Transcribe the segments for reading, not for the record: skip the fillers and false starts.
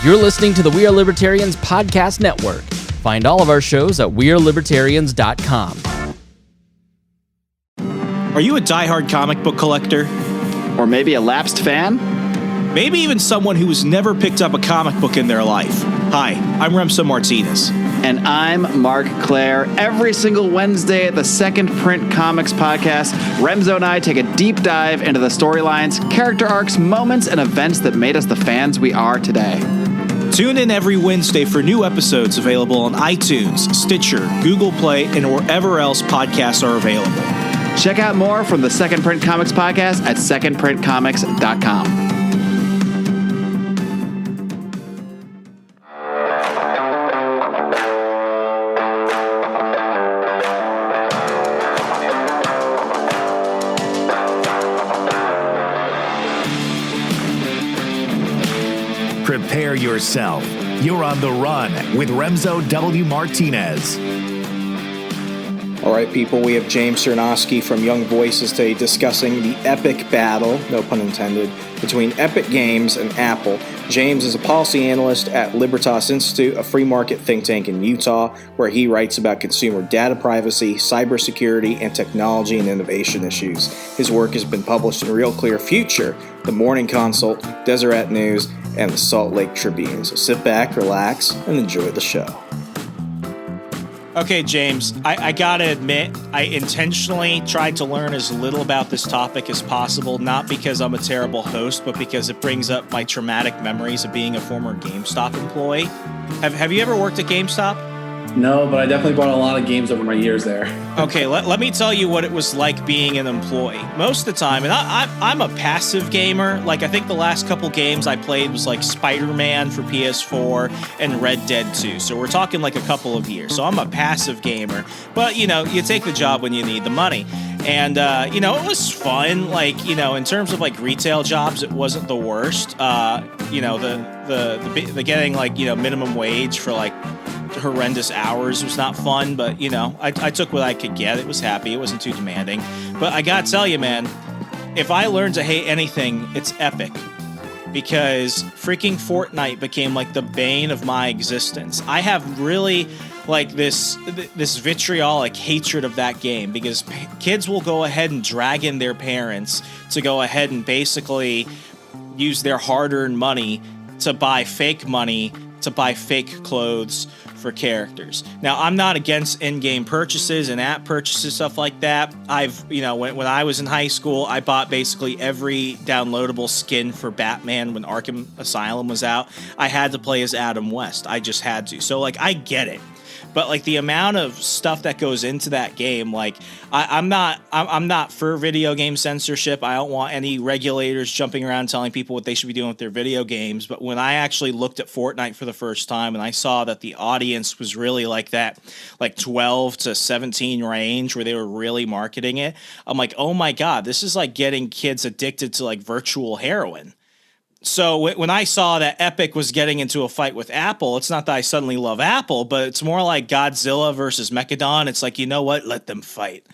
You're listening to the We Are Libertarians podcast network. Find all of our shows at wearelibertarians.com. Are you a diehard comic book collector? Or maybe a lapsed fan? Maybe even someone who has never picked up a comic book in their life. Hi, I'm Remso Martinez. And I'm Mark Claire. Every single Wednesday at the Second Print Comics podcast, Remso and I take a deep dive into the storylines, character arcs, moments, and events that made us the fans we are today. Tune in every Wednesday for new episodes available on iTunes, Stitcher, Google Play, and wherever else podcasts are available. Check out more from the Second Print Comics podcast at secondprintcomics.com. Prepare yourself. You're on the run with Remso W. Martinez. All right, people, we have James Czerniawski from Young Voices today discussing the epic battle, no pun intended, between Epic Games and Apple. James is a policy analyst at Libertas Institute, a free market think tank in Utah, where he writes about consumer data privacy, cybersecurity, and technology and innovation issues. His work has been published in Real Clear Future, The Morning Consult, Deseret News, and the Salt Lake Tribune. So sit back, relax, and enjoy the show. Okay, James, I gotta admit, I intentionally tried to learn as little about this topic as possible, not because I'm a terrible host, but because it brings up my traumatic memories of being a former GameStop employee. Have you ever worked at GameStop? No, but I definitely bought a lot of games over my years there. Okay, let me tell you what it was like being an employee. Most of the time, and I'm a passive gamer. Like, I think the last couple games I played was like Spider-Man for PS4 and Red Dead 2. So we're talking like a couple of years. So I'm a passive gamer. But, you know, you take the job when you need the money. And, you know, it was fun. Like, you know, in terms of like retail jobs, it wasn't the worst. You know, the getting like, you know, minimum wage for like horrendous hours was not fun, but you know, I took what I could get. It was happy. It wasn't too demanding. But I gotta tell you, man, if I learned to hate anything, it's Epic. Because freaking Fortnite became like the bane of my existence. I have really like this vitriolic hatred of that game because kids will go ahead and drag in their parents to go ahead and basically use their hard-earned money to buy fake money, to buy fake clothes for characters. Now, I'm not against in-game purchases and app purchases, stuff like that. You know, when I was in high school, I bought basically every downloadable skin for Batman when Arkham Asylum was out. I had to play as Adam West. I just had to. So, like, I get it. But like the amount of stuff that goes into that game, like I'm not for video game censorship. I don't want any regulators jumping around telling people what they should be doing with their video games. But when I actually looked at Fortnite for the first time and I saw that the audience was really like that, like 12 to 17 range where they were really marketing it, I'm like, oh my God, this is like getting kids addicted to like virtual heroin. So when I saw that Epic was getting into a fight with Apple, it's not that I suddenly love Apple, but it's more like Godzilla versus Megalodon. It's like, you know what? Let them fight.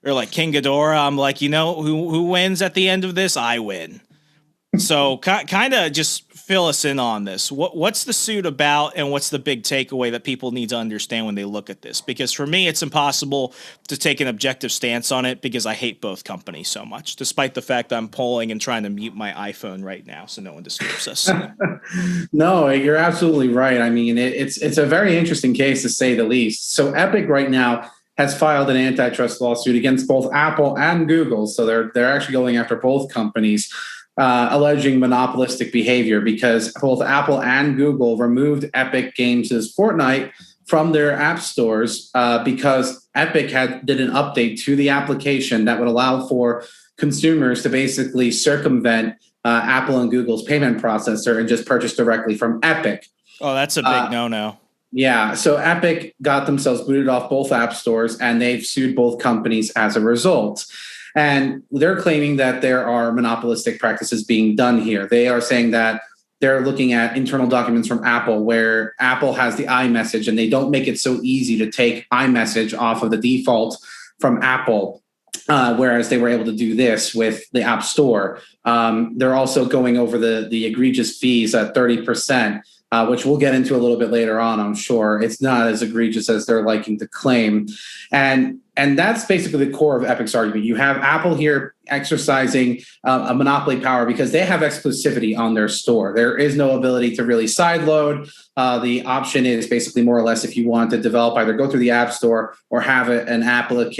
Or like King Ghidorah. I'm like, you know, who wins at the end of this? I win. So kind of just fill us in on this. What's the suit about, and what's the big takeaway that people need to understand when they look at this? Because for me, it's impossible to take an objective stance on it because I hate both companies so much, despite the fact that I'm polling and trying to mute my iPhone right now so no one disturbs us. No, you're absolutely right. I mean, it's a very interesting case to say the least. So Epic right now has filed an antitrust lawsuit against both Apple and Google. So they're actually going after both companies. Alleging monopolistic behavior because both Apple and Google removed Epic Games' Fortnite from their app stores because Epic did an update to the application that would allow for consumers to basically circumvent Apple and Google's payment processor and just purchase directly from Epic. Oh, that's a big no-no. Yeah, so Epic got themselves booted off both app stores, and they've sued both companies as a result. And they're claiming that there are monopolistic practices being done here. They are saying that they're looking at internal documents from Apple where Apple has the iMessage and they don't make it so easy to take iMessage off of the default from Apple, whereas they were able to do this with the App Store. They're also going over the egregious fees at 30% which we'll get into a little bit later on, I'm sure. It's not as egregious as they're liking to claim. And that's basically the core of Epic's argument. You have Apple here exercising a monopoly power because they have exclusivity on their store. There is no ability to really sideload. The option is basically more or less if you want to develop, either go through the App Store or have an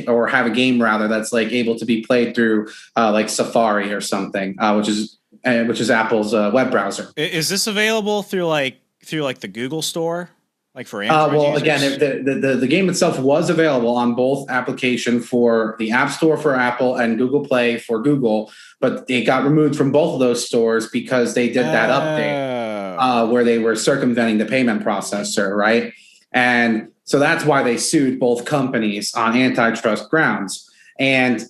or have a game rather that's like able to be played through like Safari or something, which is Apple's web browser. Is this available through the Google Store? Like for Android well, users? Again, the game itself was available on both application for the App Store for Apple and Google Play for Google, but it got removed from both of those stores because they did that update where they were circumventing the payment processor, right? And so that's why they sued both companies on antitrust grounds. And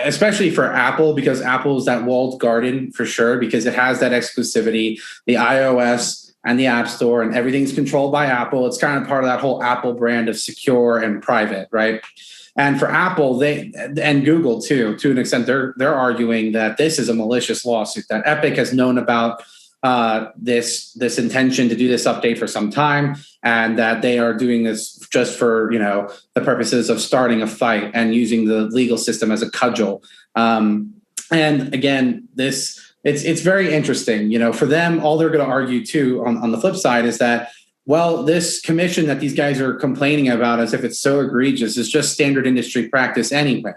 especially for Apple, because Apple is that walled garden for sure, because it has that exclusivity, the iOS and the App Store, and everything's controlled by Apple. It's kind of part of that whole Apple brand of secure and private, right? And for Apple, and Google too, to an extent, they're arguing that this is a malicious lawsuit, that Epic has known about this intention to do this update for some time, and that they are doing this just for the purposes of starting a fight and using the legal system as a cudgel. And again, It's very interesting. For them, all they're going to argue too on the flip side is that, well, this commission that these guys are complaining about as if it's so egregious is just standard industry practice anyway.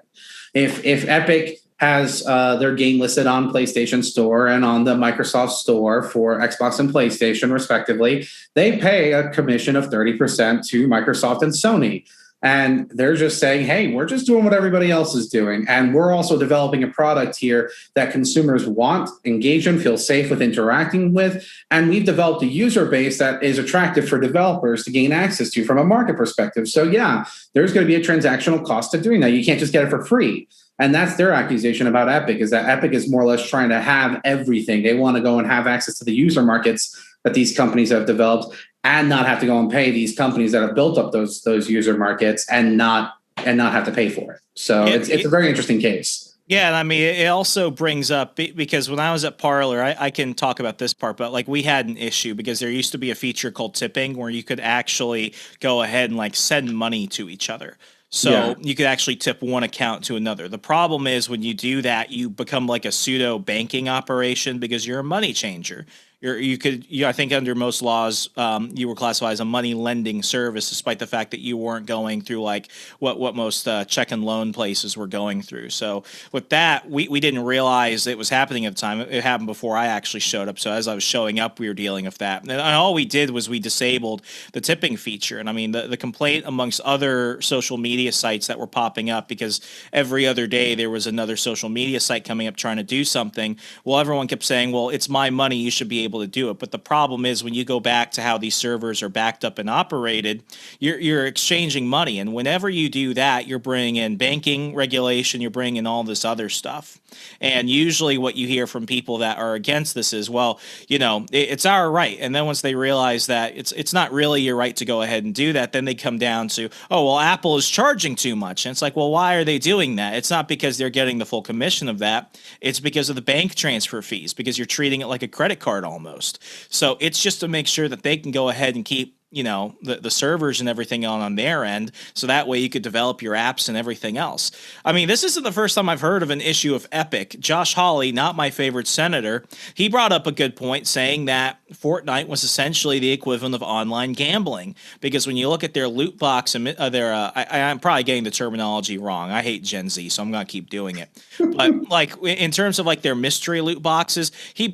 If Epic has their game listed on PlayStation Store and on the Microsoft Store for Xbox and PlayStation respectively, they pay a commission of 30% to Microsoft and Sony. And they're just saying, hey, we're just doing what everybody else is doing. And we're also developing a product here that consumers want, engage in, feel safe with interacting with. And we've developed a user base that is attractive for developers to gain access to from a market perspective. So yeah, there's going to be a transactional cost to doing that. You can't just get it for free. And that's their accusation about Epic, is that Epic is more or less trying to have everything. They want to go and have access to the user markets that these companies have developed, and not have to go and pay these companies that have built up those user markets and not have to pay for it. So it's a very interesting case. Yeah, and I mean, it also brings up, because when I was at Parler, I can talk about this part, but like we had an issue because there used to be a feature called tipping where you could actually go ahead and like send money to each other. So you could actually tip one account to another. The problem is when you do that, you become like a pseudo banking operation because you're a money changer. I think under most laws, you were classified as a money lending service, despite the fact that you weren't going through like what most check and loan places were going through. So with that, we didn't realize it was happening at the time. It happened before I actually showed up. So as I was showing up, we were dealing with that. And all we did was we disabled the tipping feature. And I mean, the complaint amongst other social media sites that were popping up, because every other day there was another social media site coming up trying to do something. Well, everyone kept saying, well, it's my money, you should be able to do it. But the problem is when you go back to how these servers are backed up and operated, you're exchanging money. And whenever you do that, you're bringing in banking regulation, you're bringing in all this other stuff. And usually what you hear from people that are against this is, well, it's our right. And then once they realize that it's not really your right to go ahead and do that, then they come down to, oh, well, Apple is charging too much. And it's like, well, why are they doing that? It's not because they're getting the full commission of that. It's because of the bank transfer fees, because you're treating it like a credit card almost. So it's just to make sure that they can go ahead and keep the servers and everything on their end, so that way you could develop your apps and everything else. I mean, this isn't the first time I've heard of an issue of Epic. Josh Hawley, not my favorite senator, he brought up a good point saying that Fortnite was essentially the equivalent of online gambling, because when you look at their loot box and I'm probably getting the terminology wrong. I hate Gen Z, so I'm going to keep doing it. But like in terms of like their mystery loot boxes, he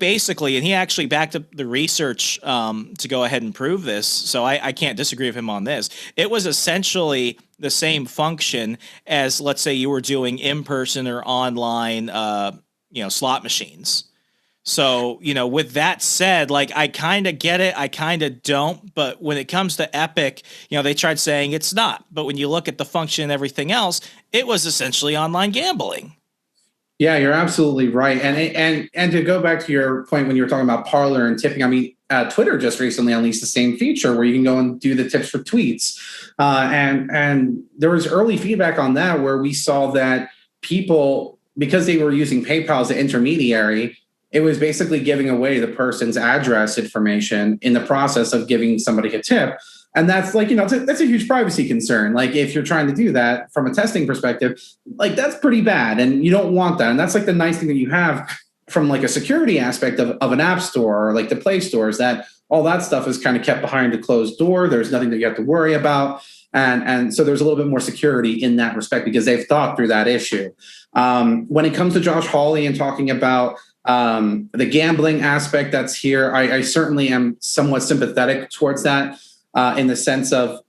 actually backed up the research to go ahead and prove this. So I can't disagree with him on this. It was essentially the same function as, let's say, you were doing in-person or online, slot machines. So, with that said, like, I kind of get it. I kind of don't. But when it comes to Epic, they tried saying it's not. But when you look at the function and everything else, it was essentially online gambling. Yeah, you're absolutely right. And to go back to your point when you were talking about Parler and tipping, I mean, Twitter just recently unleashed the same feature where you can go and do the tips for tweets. And there was early feedback on that where we saw that people, because they were using PayPal as an intermediary, it was basically giving away the person's address information in the process of giving somebody a tip. And that's like, that's a huge privacy concern. Like if you're trying to do that from a testing perspective, like that's pretty bad. And you don't want that. And that's like the nice thing that you have from like a security aspect of an app store or like the Play Store is that all that stuff is kind of kept behind a closed door. There's nothing that you have to worry about. And so there's a little bit more security in that respect because they've thought through that issue. When it comes to Josh Hawley and talking about the gambling aspect that's here, I certainly am somewhat sympathetic towards that in the sense of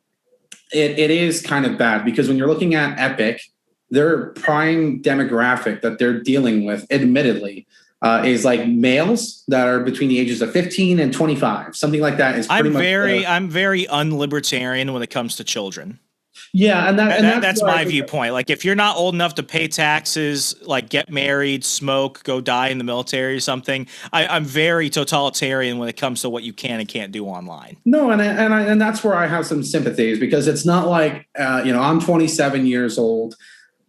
it is kind of bad because when you're looking at Epic, their prime demographic that they're dealing with, admittedly, is like males that are between the ages of 15 and 25, something like that. Is pretty I'm very unlibertarian when it comes to children. Yeah, and that's my viewpoint. Like, if you're not old enough to pay taxes, like get married, smoke, go die in the military or something, I'm very totalitarian when it comes to what you can and can't do online. No, and that's where I have some sympathies because it's not like I'm 27 years old,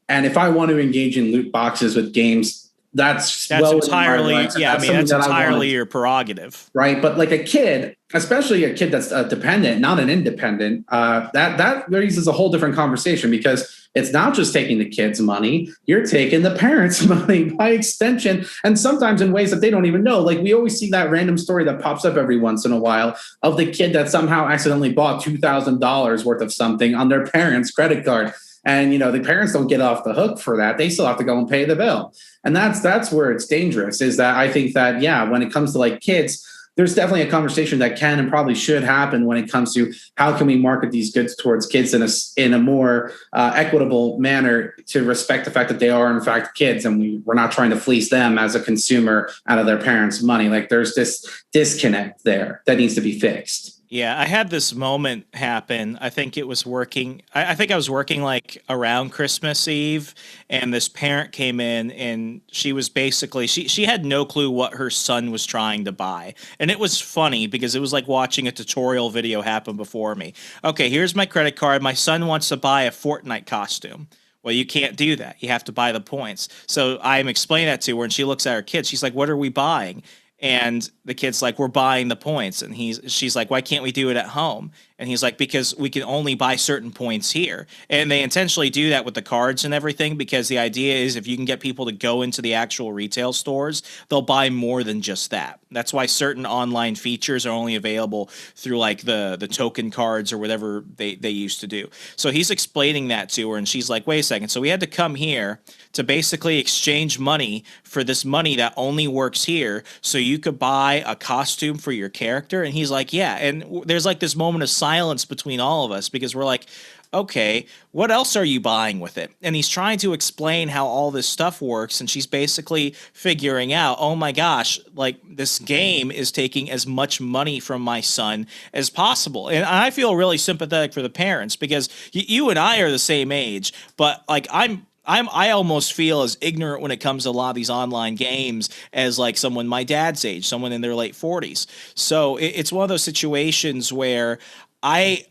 and if I want to engage in loot boxes with games. That's entirely that's entirely your prerogative, right? But like a kid, especially a kid that's dependent, not an independent, that raises a whole different conversation because it's not just taking the kid's money, you're taking the parents' money by extension, and sometimes in ways that they don't even know. Like we always see that random story that pops up every once in a while of the kid that somehow accidentally bought $2,000 worth of something on their parents' credit card. And, the parents don't get off the hook for that. They still have to go and pay the bill. And that's where it's dangerous is that I think that, when it comes to like kids, there's definitely a conversation that can and probably should happen when it comes to how can we market these goods towards kids in a more equitable manner to respect the fact that they are in fact kids and we're not trying to fleece them as a consumer out of their parents' money. Like there's this disconnect there that needs to be fixed. Yeah, I had this moment happen. I think it was working. I think I was working like around Christmas Eve, and this parent came in, and she was basically she had no clue what her son was trying to buy, and it was funny because it was like watching a tutorial video happen before me. Okay, here's my credit card. My son wants to buy a Fortnite costume. Well, you can't do that. You have to buy the points. So I'm explaining that to her, and she looks at her kid. She's like, "What are we buying?" And the kid's like, "We're buying the points." And she's like, "Why can't we do it at home?" And he's like, "Because we can only buy certain points here." And they intentionally do that with the cards and everything because the idea is if you can get people to go into the actual retail stores, they'll buy more than just that. That's why certain online features are only available through like the token cards or whatever they used to do. So he's explaining that to her, and she's like, "Wait a second. So we had to come here to basically exchange money for this money that only works here so you could buy a costume for your character?" And he's like, "Yeah." And there's like this moment of silence between all of us because we're like, okay, what else are you buying with it? And he's trying to explain how all this stuff works, and she's basically figuring out, oh my gosh, like this game is taking as much money from my son as possible. And I feel really sympathetic for the parents because you and I are the same age, but like I almost feel as ignorant when it comes to a lot of these online games as like someone my dad's age, someone in their late 40s. So it's one of those situations where I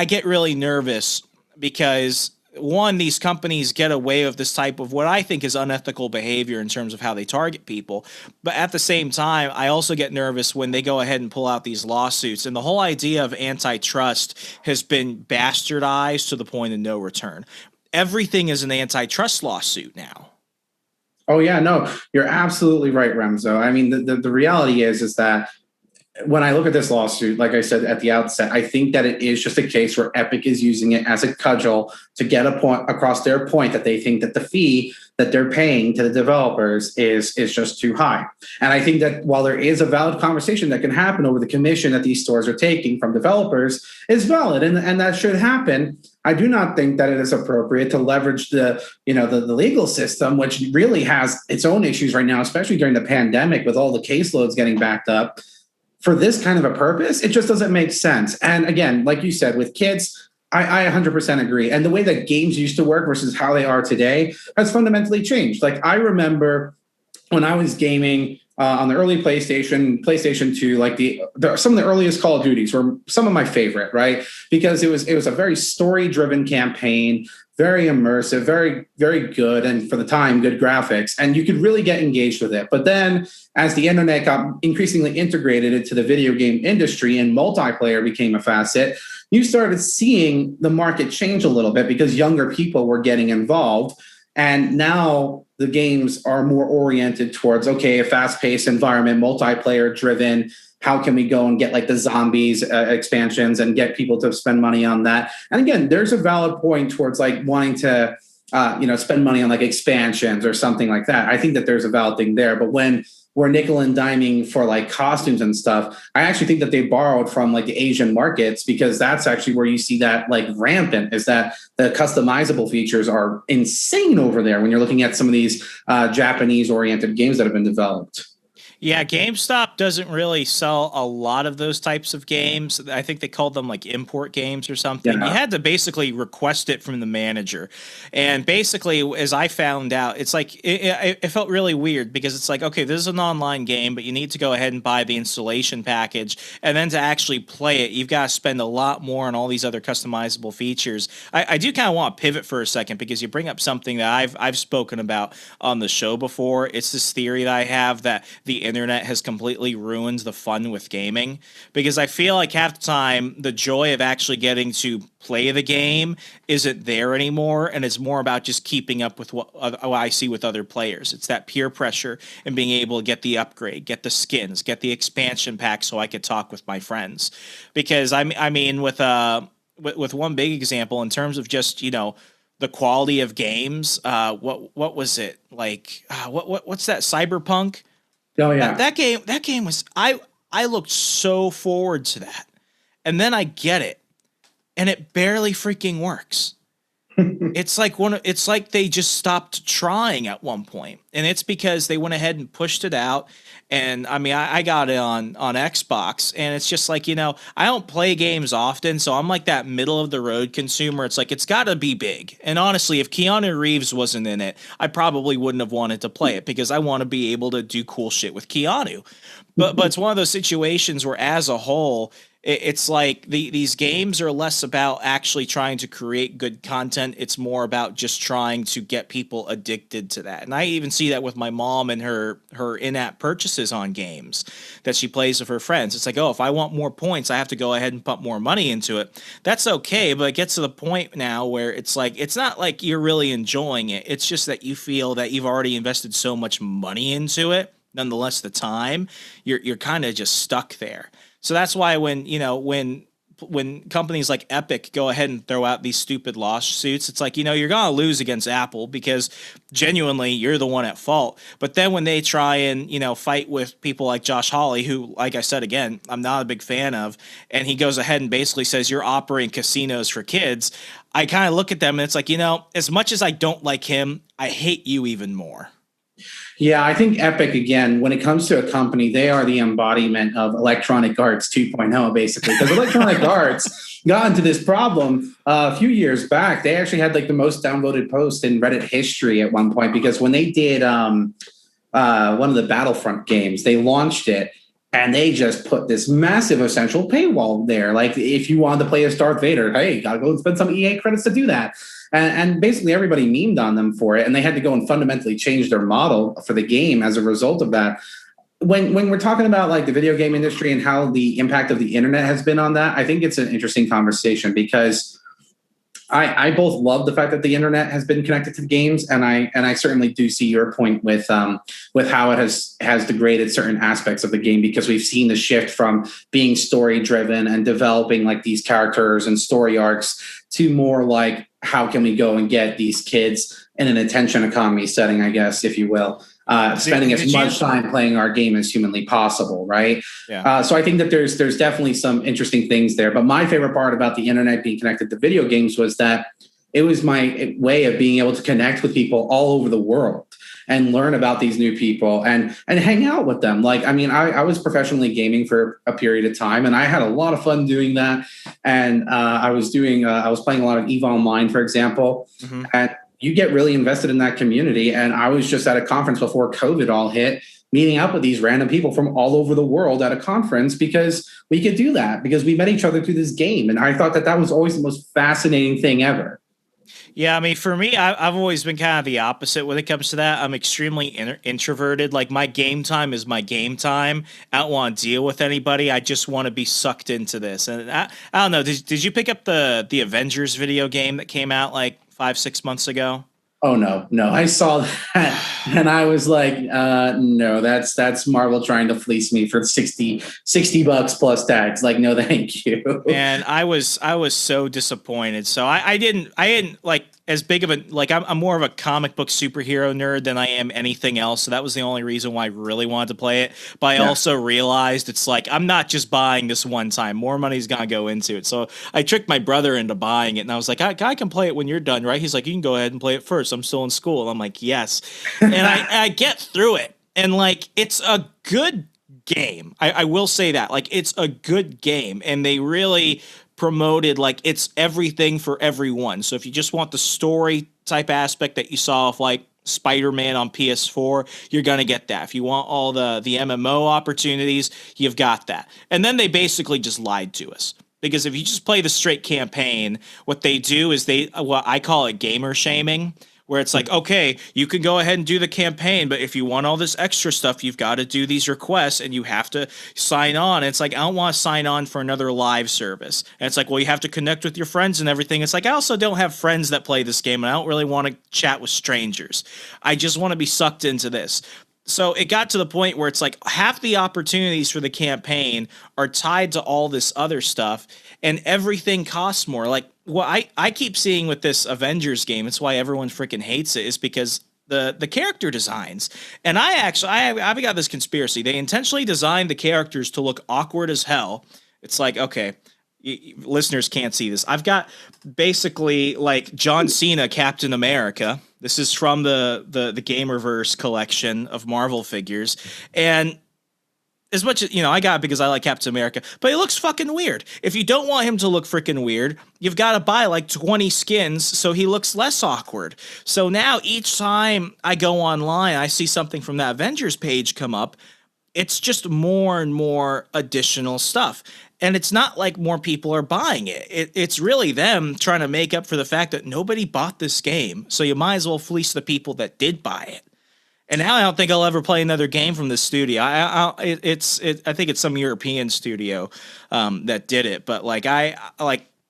get really nervous because, one, these companies get away with this type of what I think is unethical behavior in terms of how they target people. But at the same time, I also get nervous when they go ahead and pull out these lawsuits. And the whole idea of antitrust has been bastardized to the point of no return. Everything is an antitrust lawsuit now. Oh, yeah, no, you're absolutely right, Remso. I mean, the reality is that when I look at this lawsuit, like I said at the outset, I think that it is just a case where Epic is using it as a cudgel to get a point across their point that they think that the fee that they're paying to the developers is just too high. And I think that while there is a valid conversation that can happen over the commission that these stores are taking from developers is valid and that should happen, I do not think that it is appropriate to leverage the legal system, which really has its own issues right now, especially during the pandemic with all the caseloads getting backed up. For this kind of a purpose, it just doesn't make sense. And again, like you said, with kids, I 100% agree. And the way that games used to work versus how they are today has fundamentally changed. Like I remember when I was gaming on the early PlayStation 2, like some of the earliest Call of Duties were some of my favorite, right? Because it was a very story-driven campaign, very immersive, very, very good, and for the time, good graphics, and you could really get engaged with it. But then as the internet got increasingly integrated into the video game industry and multiplayer became a facet, you started seeing the market change a little bit because younger people were getting involved. And now the games are more oriented towards, okay, a fast-paced environment, multiplayer-driven. How can we go and get like the zombies expansions and get people to spend money on that? And again, there's a valid point towards like wanting to, spend money on like expansions or something like that. I think that there's a valid thing there. But when we're nickel and diming for like costumes and stuff, I actually think that they borrowed from like the Asian markets, because that's actually where you see that like rampant, is that the customizable features are insane over there when you're looking at some of these Japanese oriented games that have been developed. Yeah, GameStop doesn't really sell a lot of those types of games. I think they called them like import games or something. Yeah. You had to basically request it from the manager. And basically, as I found out, it's like it felt really weird, because it's like, okay, this is an online game, but you need to go ahead and buy the installation package. And then to actually play it, you've got to spend a lot more on all these other customizable features. I do kind of want to pivot for a second, because you bring up something that I've spoken about on the show before. It's this theory that I have that the internet has completely ruined the fun with gaming, because I feel like half the time the joy of actually getting to play the game isn't there anymore, and it's more about just keeping up with what I see with other players. It's that peer pressure and being able to get the upgrade, get the skins, get the expansion pack so I could talk with my friends. Because I mean with one big example in terms of just, the quality of games, what was it like? What's that, Cyberpunk? Oh yeah, That game was, I looked so forward to that, and then I get it, and it barely freaking works. It's like they just stopped trying at one point, and it's because they went ahead and pushed it out. And I mean, I got it on Xbox, and it's just like, I don't play games often, so I'm like that middle of the road consumer. It's like, it's got to be big. And honestly, if Keanu Reeves wasn't in it, I probably wouldn't have wanted to play it, because I want to be able to do cool shit with Keanu. But it's one of those situations where, as a whole, it's like these games are less about actually trying to create good content. It's more about just trying to get people addicted to that. And I even see that with my mom and her in-app purchases on games that she plays with her friends. It's like, oh, if I want more points, I have to go ahead and pump more money into it. That's okay, but it gets to the point now where it's like, it's not like you're really enjoying it. It's just that you feel that you've already invested so much money into it. Nonetheless, the time, you're kind of just stuck there. So that's why when companies like Epic go ahead and throw out these stupid lawsuits, it's like, you're going to lose against Apple, because genuinely you're the one at fault. But then when they try and, fight with people like Josh Hawley, who, like I said, again, I'm not a big fan of, and he goes ahead and basically says, you're operating casinos for kids. I kind of look at them and it's like, as much as I don't like him, I hate you even more. Yeah, I think Epic, again, when it comes to a company, they are the embodiment of Electronic Arts 2.0, basically. Because Electronic Arts got into this problem a few years back. They actually had like the most downvoted post in Reddit history at one point, because when they did one of the Battlefront games, they launched it, and they just put this massive essential paywall there. Like, if you wanted to play as Darth Vader, hey, you got to go and spend some EA credits to do that. And basically everybody memed on them for it, and they had to go and fundamentally change their model for the game as a result of that. When we're talking about like the video game industry and how the impact of the internet has been on that, I think it's an interesting conversation, because I both love the fact that the internet has been connected to the games, and I certainly do see your point with how it has degraded certain aspects of the game, because we've seen the shift from being story driven and developing like these characters and story arcs to more like, how can we go and get these kids in an attention economy setting, I guess, if you will, spending as much time playing our game as humanly possible, right? Yeah. So I think that there's definitely some interesting things there. But my favorite part about the internet being connected to video games was that it was my way of being able to connect with people all over the world and learn about these new people and hang out with them. Like, I mean, I was professionally gaming for a period of time, and I had a lot of fun doing that. And I was playing a lot of EVE Online, for example. Mm-hmm. And you get really invested in that community. And I was just at a conference before COVID all hit, meeting up with these random people from all over the world at a conference because we could do that because we met each other through this game. And I thought that was always the most fascinating thing ever. Yeah, I mean, for me, I've always been kind of the opposite when it comes to that. I'm extremely introverted. Like, my game time is my game time. I don't want to deal with anybody. I just want to be sucked into this. And I don't know. Did you pick up the Avengers video game that came out like 5-6 months ago? Oh, no. I saw that and I was like, no, that's Marvel trying to fleece me for $60 plus tax. Like, no, thank you. And I was so disappointed. So I didn't like as big of a, like, I'm more of a comic book superhero nerd than I am anything else. So that was the only reason why I really wanted to play it. But I also realized it's like, I'm not just buying this one time. More money's going to go into it. So I tricked my brother into buying it. And I was like, I can play it when you're done, right? He's like, you can go ahead and play it first. I'm still in school. And I'm like, yes. And I get through it. And like, it's a good game. I will say that. Like, it's a good game. And they really promoted, like, it's everything for everyone. So if you just want the story type aspect that you saw of like Spider-Man on PS4, you're going to get that. If you want all the MMO opportunities, you've got that. And then they basically just lied to us. Because if you just play the straight campaign, what they do is what I call it gamer shaming, where it's like, okay, you can go ahead and do the campaign, but if you want all this extra stuff, you've got to do these requests and you have to sign on. And it's like, I don't want to sign on for another live service. And it's like, well, you have to connect with your friends and everything. It's like, I also don't have friends that play this game and I don't really want to chat with strangers. I just want to be sucked into this. So it got to the point where it's like half the opportunities for the campaign are tied to all this other stuff and everything costs more. Like, what I keep seeing with this Avengers game, it's why everyone freaking hates it, is because the character designs. And I've got this conspiracy. They intentionally designed the characters to look awkward as hell. It's like, okay, listeners can't see this. I've got basically like John Cena, Captain America. This is from the Gamerverse collection of Marvel figures. And as much as, I got it because I like Captain America, but it looks fucking weird. If you don't want him to look freaking weird, you've got to buy like 20 skins so he looks less awkward. So now each time I go online, I see something from that Avengers page come up. It's just more and more additional stuff. And it's not like more people are buying it. It's really them trying to make up for the fact that nobody bought this game. So you might as well fleece the people that did buy it. And now I don't think I'll ever play another game from this studio. I think it's some European studio that did it. But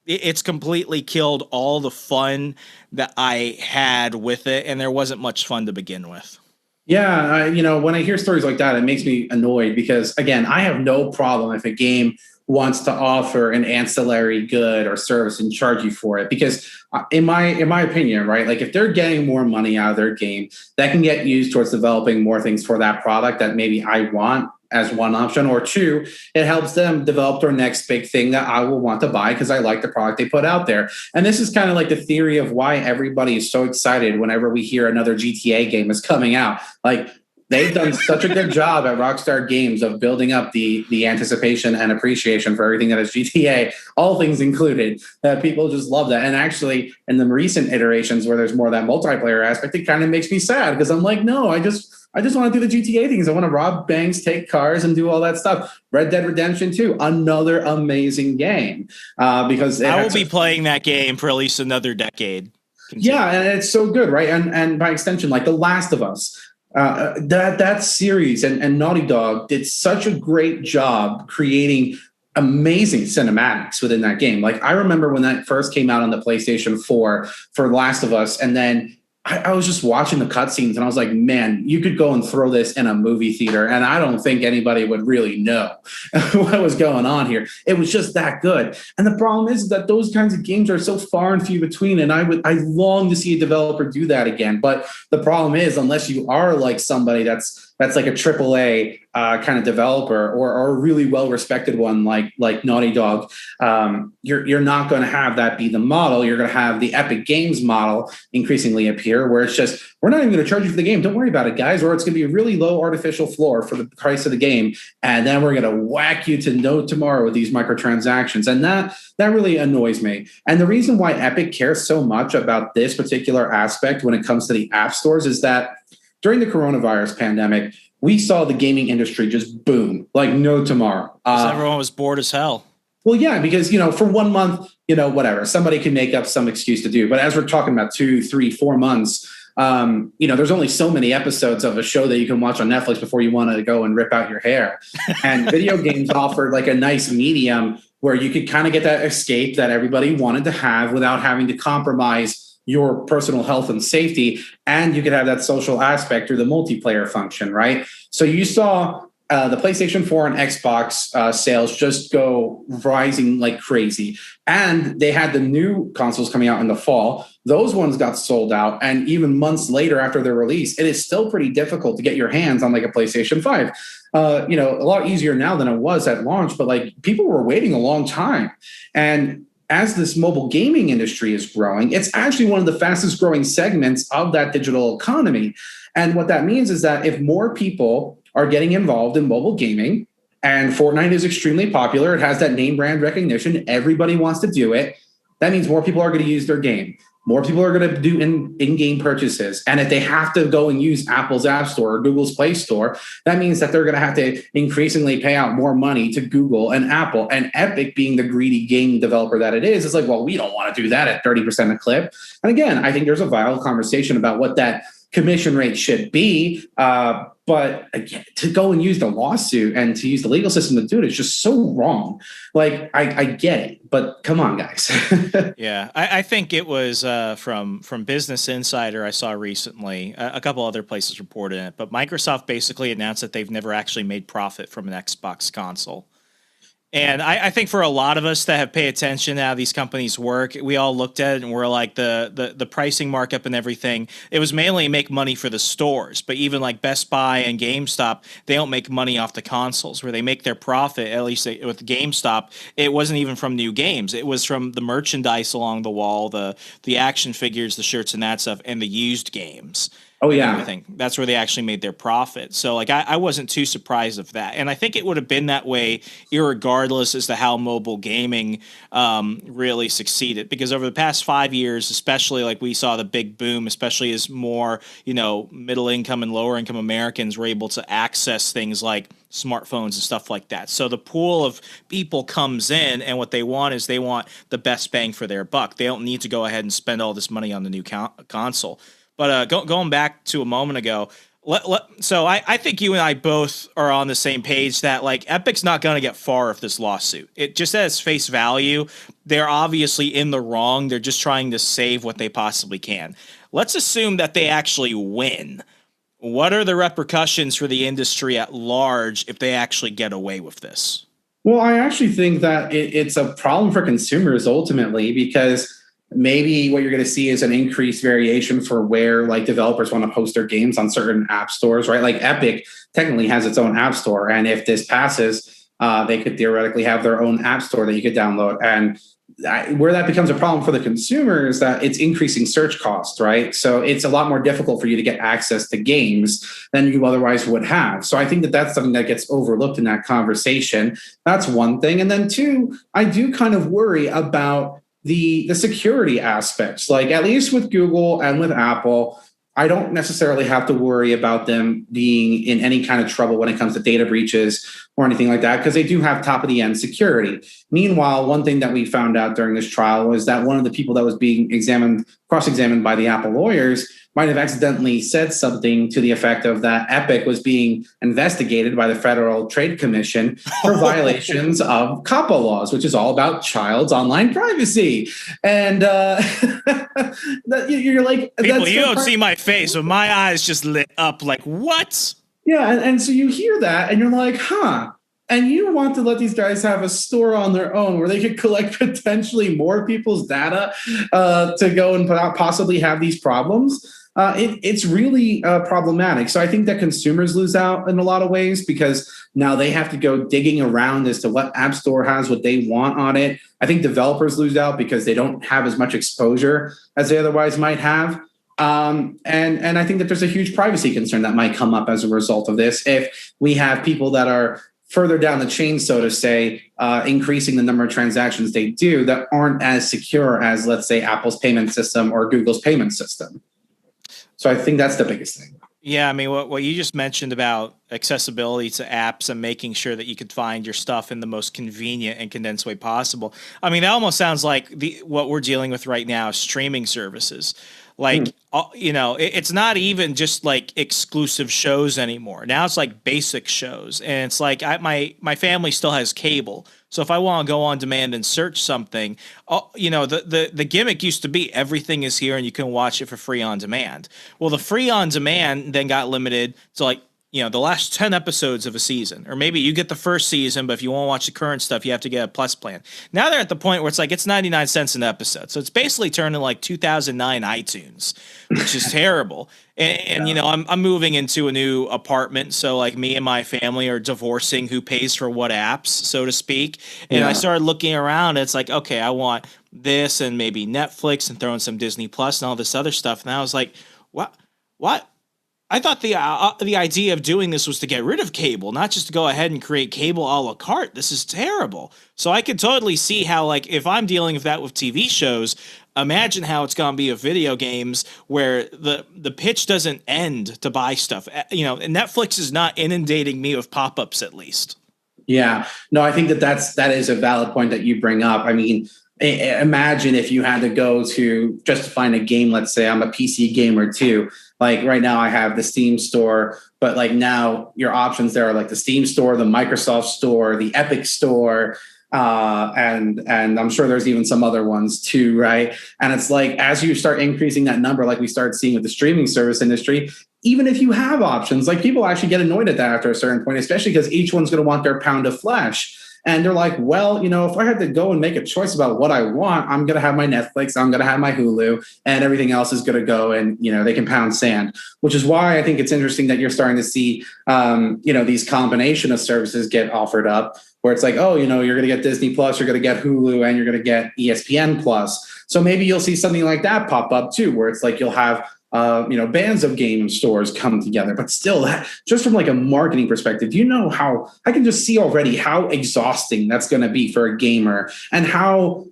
it's completely killed all the fun that I had with it, and there wasn't much fun to begin with. Yeah, when I hear stories like that, it makes me annoyed because, again, I have no problem if a game wants to offer an ancillary good or service and charge you for it. Because in my opinion, right, like if they're getting more money out of their game, that can get used towards developing more things for that product that maybe I want as one option, or two, it helps them develop their next big thing that I will want to buy because I like the product they put out there. And this is kind of like the theory of why everybody is so excited whenever we hear another GTA game is coming out. Like, they've done such a good job at Rockstar Games of building up the anticipation and appreciation for everything that is GTA, all things included, that people just love that. And actually, in the recent iterations where there's more of that multiplayer aspect, it kind of makes me sad because I'm like, no, I just want to do the GTA things. I want to rob banks, take cars, and do all that stuff. Red Dead Redemption 2, another amazing game. Because I will be playing that game for at least another decade. Continue. Yeah, and it's so good, right? And by extension, like The Last of Us. That series and Naughty Dog did such a great job creating amazing cinematics within that game. Like, I remember when that first came out on the PlayStation 4 for Last of Us, and then I was just watching the cutscenes and I was like, man, you could go and throw this in a movie theater and I don't think anybody would really know what was going on here. It was just that good. And the problem is that those kinds of games are so far and few between. And I long to see a developer do that again. But the problem is, unless you are like somebody that's that's like a AAA kind of developer or a really well-respected one like Naughty Dog, you're not going to have that be the model. You're going to have the Epic Games model increasingly appear, where it's just, we're not even going to charge you for the game. Don't worry about it, guys. Or it's going to be a really low artificial floor for the price of the game. And then we're going to whack you to no tomorrow with these microtransactions. And that really annoys me. And the reason why Epic cares so much about this particular aspect when it comes to the app stores is that during the coronavirus pandemic, we saw the gaming industry just boom, like no tomorrow. Everyone was bored as hell. Well, yeah, because, for 1 month, whatever, somebody can make up some excuse to do. But as we're talking about 2, 3, 4 months, there's only so many episodes of a show that you can watch on Netflix before you want to go and rip out your hair. And video games offered like a nice medium where you could kind of get that escape that everybody wanted to have without having to compromise your personal health and safety. And you could have that social aspect through the multiplayer function, right? So you saw the PlayStation 4 and Xbox sales just go rising like crazy. And they had the new consoles coming out in the fall. Those ones got sold out. And even months later after their release, it is still pretty difficult to get your hands on like a PlayStation 5. A lot easier now than it was at launch, but like people were waiting a long time. And as this mobile gaming industry is growing, it's actually one of the fastest growing segments of that digital economy. And what that means is that if more people are getting involved in mobile gaming, and Fortnite is extremely popular, it has that name brand recognition, everybody wants to do it, that means more people are going to use their game. More people are going to do in-game purchases. And if they have to go and use Apple's App Store or Google's Play Store, that means that they're going to have to increasingly pay out more money to Google and Apple. And Epic, being the greedy game developer that it is like, well, we don't want to do that at 30% a clip. And again, I think there's a vital conversation about what that commission rate should be. But again, to go and use the lawsuit and to use the legal system to do it is just so wrong. Like, I get it, but come on, guys. Yeah, I think it was from Business Insider I saw recently. A couple other places reported it, but Microsoft basically announced that they've never actually made profit from an Xbox console. And I think for a lot of us that have paid attention to how these companies work, we all looked at it and we're like the pricing markup and everything. It was mainly make money for the stores, but even like Best Buy and GameStop, they don't make money off the consoles. Where they make their profit, at least with GameStop, it wasn't even from new games. It was from the merchandise along the wall, the action figures, the shirts and that stuff, and the used games. Oh, yeah. I think that's where they actually made their profit. So, like, I wasn't too surprised of that. And I think it would have been that way irregardless as to how mobile gaming really succeeded. Because over the past 5 years, especially, like, we saw the big boom, especially as more, middle income and lower income Americans were able to access things like smartphones and stuff like that. So the pool of people comes in, and what they want is they want the best bang for their buck. They don't need to go ahead and spend all this money on the new console. But going back to a moment ago, so I think you and I both are on the same page that, like, Epic's not going to get far with this lawsuit. It just at its face value, they're obviously in the wrong. They're just trying to save what they possibly can. Let's assume that they actually win. What are the repercussions for the industry at large if they actually get away with this? Well, I actually think that it's a problem for consumers ultimately, because maybe what you're going to see is an increased variation for where like developers want to post their games on certain app stores, right? Like Epic technically has its own app store. And if this passes, they could theoretically have their own app store that you could download. And where that becomes a problem for the consumer is that it's increasing search costs, right? So it's a lot more difficult for you to get access to games than you otherwise would have. So I think that that's something that gets overlooked in that conversation. That's one thing. And then two, I do kind of worry about the security aspects. Like, at least with Google and with Apple, I don't necessarily have to worry about them being in any kind of trouble when it comes to data breaches or anything like that, because they do have top of the end security. Meanwhile, one thing that we found out during this trial was that one of the people that was being cross-examined by the Apple lawyers might have accidentally said something to the effect of that Epic was being investigated by the Federal Trade Commission for violations of COPPA laws, which is all about child's online privacy. And you're like, people, you don't see my face, but my eyes just lit up like, what? Yeah, and so you hear that, and you're like, huh. And you want to let these guys have a store on their own where they could collect potentially more people's data to go and possibly have these problems. it's really problematic. So I think that consumers lose out in a lot of ways because now they have to go digging around as to what app store has what they want on it. I think developers lose out because they don't have as much exposure as they otherwise might have. And I think that there's a huge privacy concern that might come up as a result of this if we have people that are further down the chain, so to say, increasing the number of transactions they do that aren't as secure as, let's say, Apple's payment system or Google's payment system. So I think that's the biggest thing. Yeah, I mean, what you just mentioned about accessibility to apps and making sure that you could find your stuff in the most convenient and condensed way possible. I mean, that almost sounds like what we're dealing with right now, streaming services. Like, it's not even just like exclusive shows anymore. Now it's like basic shows. And it's like my family still has cable. So if I want to go on demand and search something, the gimmick used to be everything is here and you can watch it for free on demand. Well, the free on demand then got limited to like, the last 10 episodes of a season, or maybe you get the first season, but if you want to watch the current stuff, you have to get a plus plan. Now they're at the point where it's like, it's 99 cents an episode. So it's basically turning like 2009 iTunes, which is terrible. And I'm moving into a new apartment. So like me and my family are divorcing who pays for what apps, so to speak. And I started looking around. And it's like, okay, I want this and maybe Netflix and throwing some Disney Plus and all this other stuff. And I was like, what? I thought the idea of doing this was to get rid of cable, not just to go ahead and create cable a la carte. This is terrible. So I could totally see how, like, if I'm dealing with that with TV shows, imagine how it's going to be with video games where the pitch doesn't end to buy stuff. And Netflix is not inundating me with pop-ups at least. Yeah. No, I think that is a valid point that you bring up. I mean, imagine if you had to go to just to find a game. Let's say I'm a PC gamer too. Like right now I have the Steam store, but like now your options there are like the Steam store, the Microsoft store, the Epic store, and I'm sure there's even some other ones too, right? And it's like as you start increasing that number, like we start seeing with the streaming service industry, even if you have options, like people actually get annoyed at that after a certain point, especially because each one's going to want their pound of flesh. And they're like, well, if I had to go and make a choice about what I want, I'm going to have my Netflix, I'm going to have my Hulu, and everything else is going to go and, they can pound sand, which is why I think it's interesting that you're starting to see, these combination of services get offered up where it's like, oh, you're going to get Disney Plus, you're going to get Hulu, and you're going to get ESPN Plus. So maybe you'll see something like that pop up too, where it's like you'll have bands of game stores come together, but still just from like a marketing perspective, how I can just see already how exhausting that's going to be for a gamer and how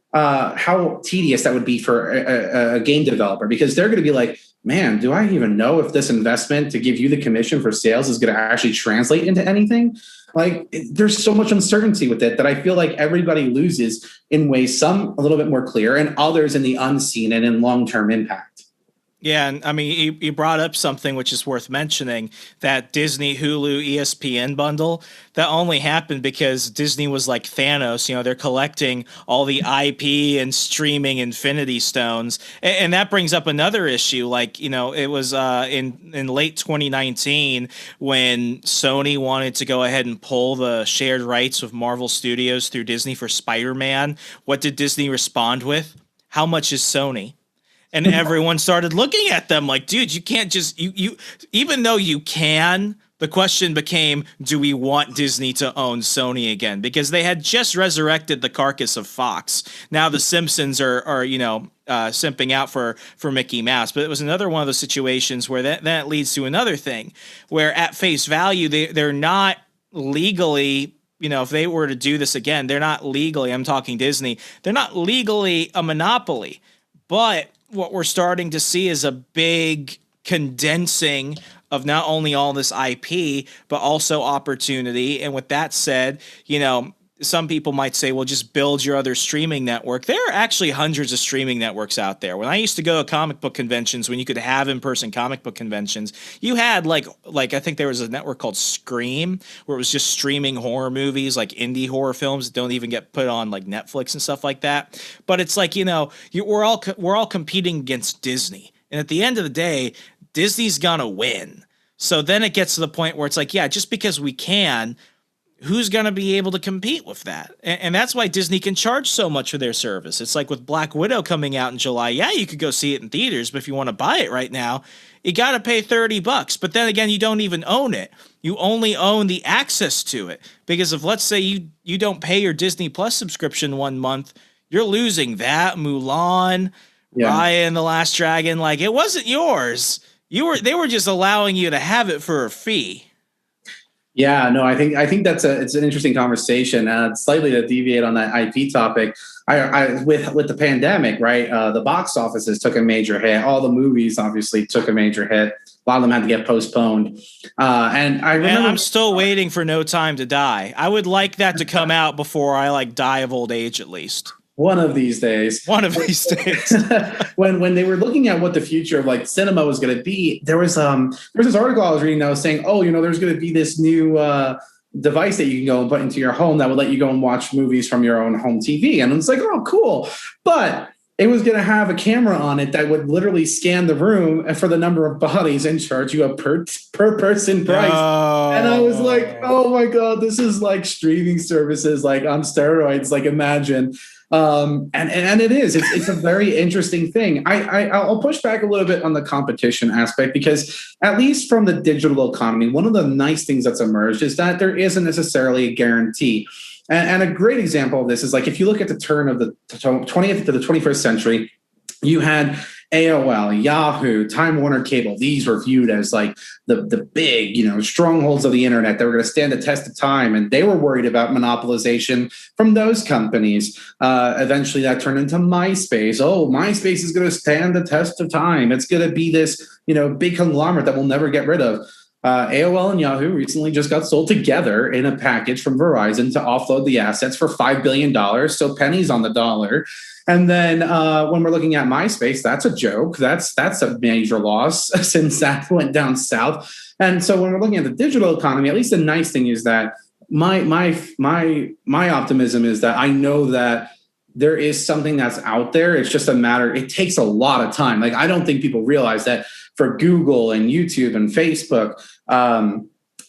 tedious that would be for a game developer, because they're going to be like, man, do I even know if this investment to give you the commission for sales is going to actually translate into anything? Like there's so much uncertainty with it that I feel like everybody loses in ways, some a little bit more clear and others in the unseen and in long-term impact. Yeah, and I mean, you brought up something which is worth mentioning, that Disney, Hulu, ESPN bundle. That only happened because Disney was like Thanos. They're collecting all the IP and streaming Infinity Stones. And that brings up another issue. Like, it was in late 2019 when Sony wanted to go ahead and pull the shared rights of Marvel Studios through Disney for Spider-Man. What did Disney respond with? How much is Sony? And everyone started looking at them like, dude, you can't just, you even though you can, the question became, do we want Disney to own Sony again? Because they had just resurrected the carcass of Fox. Now the Simpsons are simping out for Mickey Mouse. But it was another one of those situations where that leads to another thing, where at face value, they're not legally, if they were to do this again, they're not legally, I'm talking Disney, they're not legally a monopoly. But what we're starting to see is a big condensing of not only all this IP, but also opportunity. And with that said, some people might say, well, just build your other streaming network. There are actually hundreds of streaming networks out there. When I used to go to comic book conventions, when you could have in-person comic book conventions, you had like I think there was a network called Scream, where it was just streaming horror movies, like indie horror films that don't even get put on like Netflix and stuff like that. But it's like, we're all competing against Disney. And at the end of the day, Disney's gonna win. So then it gets to the point where it's like, yeah, just because we can, who's going to be able to compete with that? And that's why Disney can charge so much for their service. It's like with Black Widow coming out in July. Yeah, you could go see it in theaters, but if you want to buy it right now, you got to pay $30. But then again, you don't even own it. You only own the access to it. Because if, let's say, you don't pay your Disney Plus subscription 1 month, you're losing that, Mulan, Raya and the Last Dragon. Like, it wasn't yours. They were just allowing you to have it for a fee. Yeah, no, I think it's an interesting conversation. Slightly to deviate on that IP topic, with the pandemic, right? The box offices took a major hit. All the movies obviously took a major hit. A lot of them had to get postponed. And I remember, and I'm still waiting for No Time to Die. I would like that to come out before I die of old age, at least. One of these days. When they were looking at what the future of cinema was going to be, there was this article I was reading that was saying, there's going to be this new device that you can go and put into your home that would let you go and watch movies from your own home TV. And it's like, oh, cool. But it was going to have a camera on it that would literally scan the room and for the number of bodies and charge you a per person price. Oh. And I was like, oh my God, this is like streaming services, like on steroids, like imagine. And it is, it's a very interesting thing. I'll push back a little bit on the competition aspect, because at least from the digital economy, one of the nice things that's emerged is that there isn't necessarily a guarantee. And a great example of this is if you look at the turn of the 20th to the 21st century, you had AOL, Yahoo, Time Warner Cable. These were viewed as the big, strongholds of the internet that were going to stand the test of time. And they were worried about monopolization from those companies. Eventually that turned into MySpace. Oh, MySpace is going to stand the test of time. It's going to be this, big conglomerate that we'll never get rid of. AOL and Yahoo recently just got sold together in a package from Verizon to offload the assets for $5 billion. So pennies on the dollar. And then when we're looking at MySpace, that's a joke. That's a major loss since that went down south. And so when we're looking at the digital economy, at least the nice thing is that my optimism is that I know that there is something that's out there. It's just a matter. It takes a lot of time. I don't think people realize that for Google and YouTube and Facebook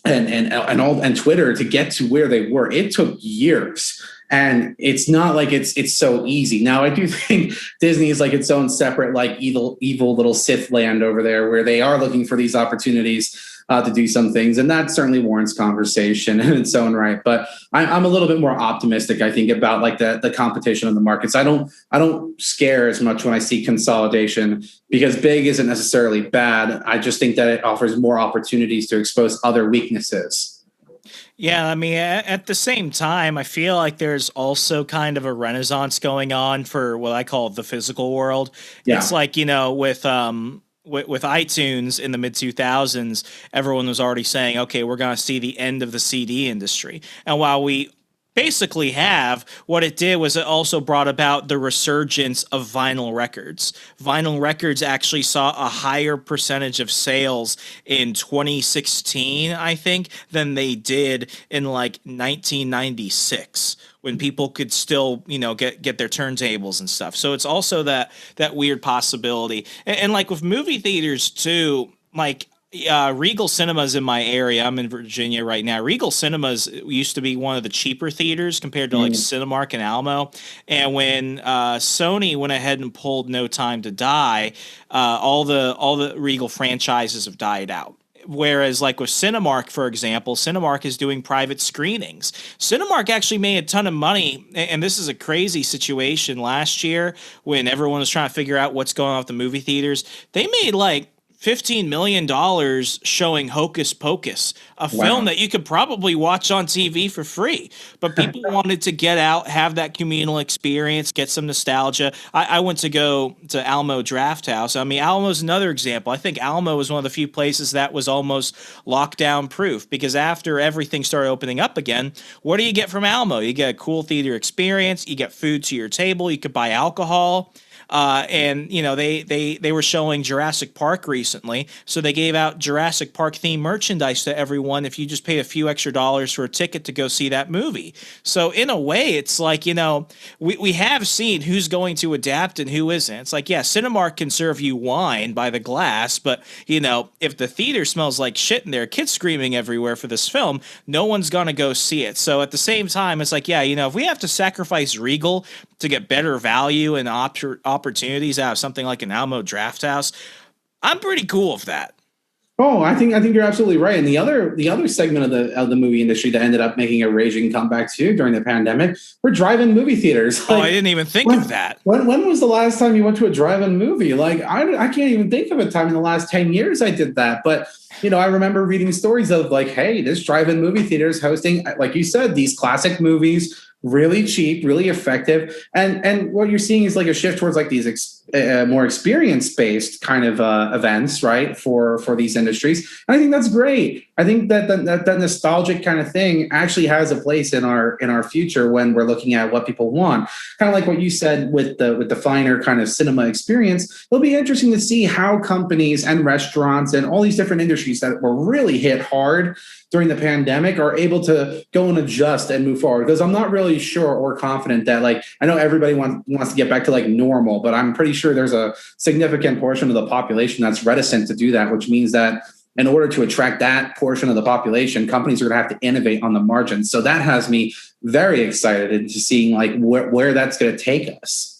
and Twitter to get to where they were, it took years. And it's not like it's so easy. Now, I do think Disney is its own separate, evil little Sith land over there, where they are looking for these opportunities to do some things. And that certainly warrants conversation in its own right. But I'm a little bit more optimistic, I think, about the competition in the markets. I don't scare as much when I see consolidation, because big isn't necessarily bad. I just think that it offers more opportunities to expose other weaknesses. Yeah, I mean, at the same time, I feel like there's also kind of a renaissance going on for what I call the physical world. Yeah. It's with iTunes in the mid-2000s, everyone was already saying, okay, we're going to see the end of the CD industry. And while we basically have, what it did was it also brought about the resurgence of vinyl records. Vinyl records actually saw a higher percentage of sales in 2016, I think, than they did in 1996, when people could still, get their turntables and stuff. So it's also that weird possibility. And with movie theaters too, Regal Cinemas in my area. I'm in Virginia right now. Regal Cinemas used to be one of the cheaper theaters compared to Cinemark and Alamo. And when Sony went ahead and pulled No Time to Die, all the Regal franchises have died out. Whereas with Cinemark, for example, Cinemark is doing private screenings. Cinemark actually made a ton of money, and this is a crazy situation last year when everyone was trying to figure out what's going on with the movie theaters. They made $15 million showing Hocus Pocus, a film that you could probably watch on TV for free. But people wanted to get out, have that communal experience, get some nostalgia. I went to go to Alamo Drafthouse. I mean, Alamo's another example. I think Alamo was one of the few places that was almost lockdown proof, because after everything started opening up again, what do you get from Alamo? You get a cool theater experience. You get food to your table. You could buy alcohol. And they were showing Jurassic Park recently. recently, so they gave out Jurassic Park themed merchandise to everyone if you just pay a few extra dollars for a ticket to go see that movie. So in a way, it's like, we have seen who's going to adapt and who isn't. It's like, yeah, Cinemark can serve you wine by the glass, but, if the theater smells like shit and there are kids screaming everywhere for this film, no one's going to go see it. So at the same time, it's like, yeah, if we have to sacrifice Regal to get better value and opportunities out of something like an Alamo Drafthouse, I'm pretty cool with that. Oh, I think you're absolutely right. And the other segment of the movie industry that ended up making a raging comeback too during the pandemic were drive-in movie theaters. I didn't even think of that. When was the last time you went to a drive-in movie? Like I can't even think of a time in the last 10 years I did that. But I remember reading stories of like, hey, this drive-in movie theater is hosting, like you said, these classic movies, really cheap, really effective. And what you're seeing is like a shift towards like these more experience-based kind of events, right, for these industries. And I think that's great. I think that nostalgic kind of thing actually has a place in our future when we're looking at what people want. Kind of like what you said with the finer kind of cinema experience. It'll be interesting to see how companies and restaurants and all these different industries that were really hit hard during the pandemic are able to go and adjust and move forward. Because I'm not really sure or confident that, like, I know everybody wants to get back to like normal, but I'm pretty sure there's a significant portion of the population that's reticent to do that, which means that in order to attract that portion of the population, companies are going to have to innovate on the margins. So that has me very excited into seeing like where that's going to take us.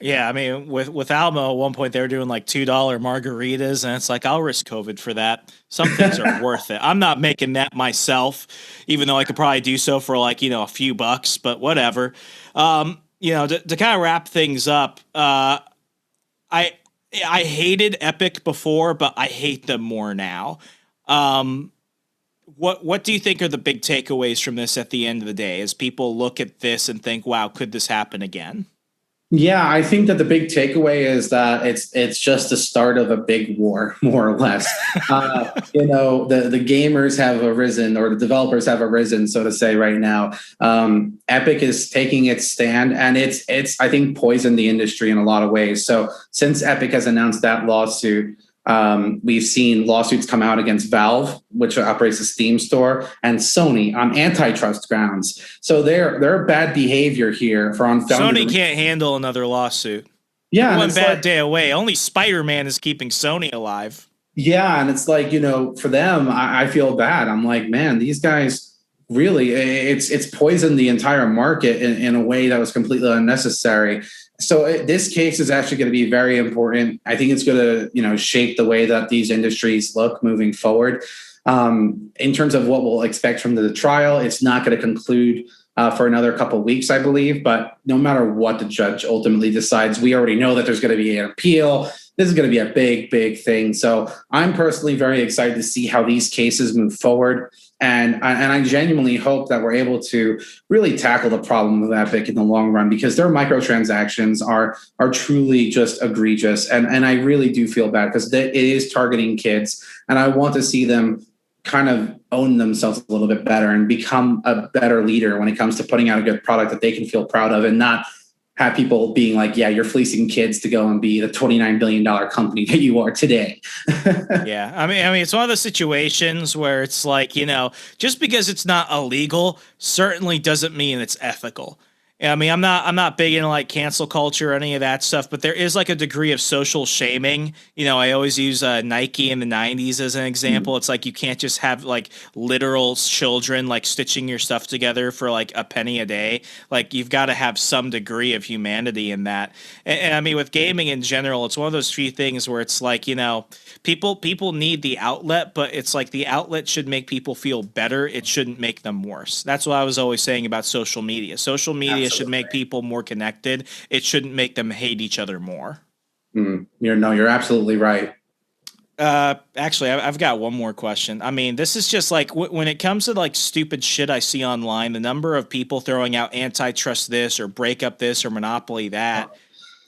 Yeah, I mean, with Alamo, at one point they were doing like $2 margaritas, and it's like, I'll risk COVID for that. Some things are worth it. I'm not making that myself, even though I could probably do so for like, a few bucks, but whatever. To kind of wrap things up, I hated Epic before, but I hate them more now. What do you think are the big takeaways from this at the end of the day, as people look at this and think, wow, could this happen again? Yeah, I think that the big takeaway is that it's just the start of a big war, more or less. The gamers have arisen, or the developers have arisen, so to say, right now. Epic is taking its stand, and it's I think poisoned the industry in a lot of ways. So since Epic has announced that lawsuit, we've seen lawsuits come out against Valve, which operates the Steam store, and Sony on antitrust grounds. So they're bad behavior here for unfounded. Sony can't handle another lawsuit. Yeah, one bad day away. Only Spider-Man is keeping Sony alive. Yeah, and it's like, for them, I feel bad. I'm like, man, these guys really, it's poisoned the entire market in a way that was completely unnecessary. So this case is actually going to be very important. I think it's going to, shape the way that these industries look moving forward. In terms of what we'll expect from the trial, it's not going to conclude for another couple of weeks, I believe. But no matter what the judge ultimately decides, we already know that there's going to be an appeal. This is going to be a big, big thing. So I'm personally very excited to see how these cases move forward. And I genuinely hope that we're able to really tackle the problem of Epic in the long run, because their microtransactions are truly just egregious. And I really do feel bad because it is targeting kids. And I want to see them kind of own themselves a little bit better and become a better leader when it comes to putting out a good product that they can feel proud of, and not have people being like, yeah, you're fleecing kids to go and be the $29 billion company that you are today. Yeah. I mean, it's one of those situations where it's like, just because it's not illegal certainly doesn't mean it's ethical. I mean, I'm not big into like cancel culture or any of that stuff, but there is like a degree of social shaming. I always use Nike in the 90s as an example. It's like you can't just have like literal children like stitching your stuff together for like a penny a day. Like you've got to have some degree of humanity in that. And I mean, with gaming in general, it's one of those few things where it's like, people need the outlet, but it's like the outlet should make people feel better. It shouldn't make them worse. That's what I was always saying about social media. Social media should make people more connected. It shouldn't make them hate each other more. You're absolutely right. Actually, I've got one more question. I mean, this is just like when it comes to like stupid shit I see online, the number of people throwing out antitrust this or break up this or monopoly that,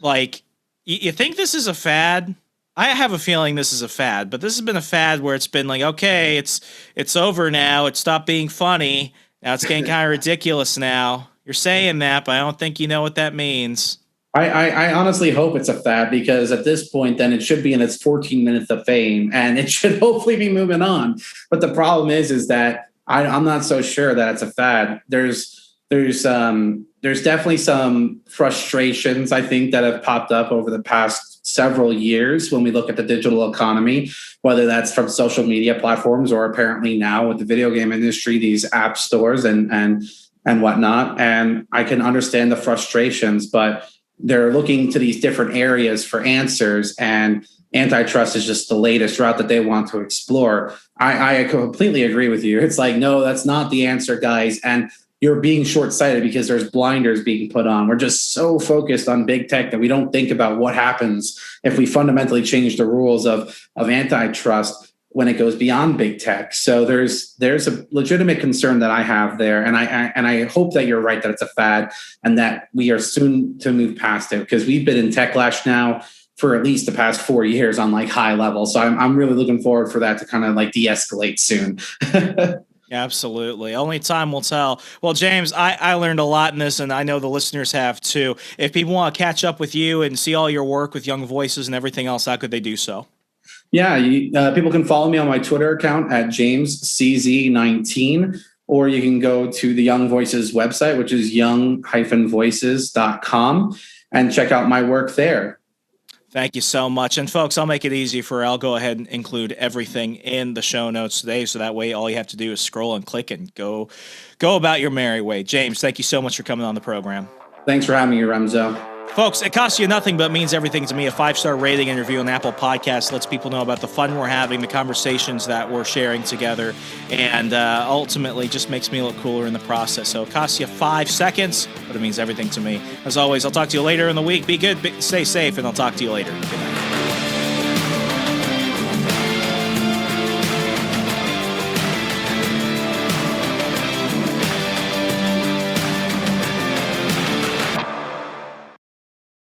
like, you think this is a fad? I have a feeling this is a fad, but this has been a fad where it's been like, okay, it's over now. It stopped being funny. Now it's getting kind of ridiculous now. You're saying that, but I don't think you know what that means. I honestly hope it's a fad, because at this point, then it should be in its 14 minutes of fame and it should hopefully be moving on. But the problem is that I'm not so sure that it's a fad. There's definitely some frustrations, I think, that have popped up over the past several years when we look at the digital economy, whether that's from social media platforms or apparently now with the video game industry, these app stores and whatnot. And I can understand the frustrations, but they're looking to these different areas for answers, and antitrust is just the latest route that they want to explore. I completely agree with you. It's like, no, that's not the answer, guys. And you're being short-sighted because there's blinders being put on. We're just so focused on big tech that we don't think about what happens if we fundamentally change the rules of antitrust when it goes beyond big tech. So there's a legitimate concern that I have there. And I hope that you're right, that it's a fad and that we are soon to move past it, because we've been in techlash now for at least the past 4 years on like high level. So I'm really looking forward for that to kind of like de-escalate soon. Absolutely. Only time will tell. Well, James, I learned a lot in this, and I know the listeners have too. If people want to catch up with you and see all your work with Young Voices and everything else, how could they do so? Yeah, people can follow me on my Twitter account at JamesCZ19, or you can go to the Young Voices website, which is young-voices.com, and check out my work there. Thank you so much. And folks, I'll make it easy for I'll go ahead and include everything in the show notes today, so that way all you have to do is scroll and click and go about your merry way. James, thank you so much for coming on the program. Thanks for having me, Remso. Folks, it costs you nothing but means everything to me. A 5-star rating and review on Apple Podcasts lets people know about the fun we're having, the conversations that we're sharing together, and ultimately just makes me look cooler in the process. So it costs you 5 seconds, but it means everything to me. As always, I'll talk to you later in the week. Be good, stay safe, and I'll talk to you later. Good night.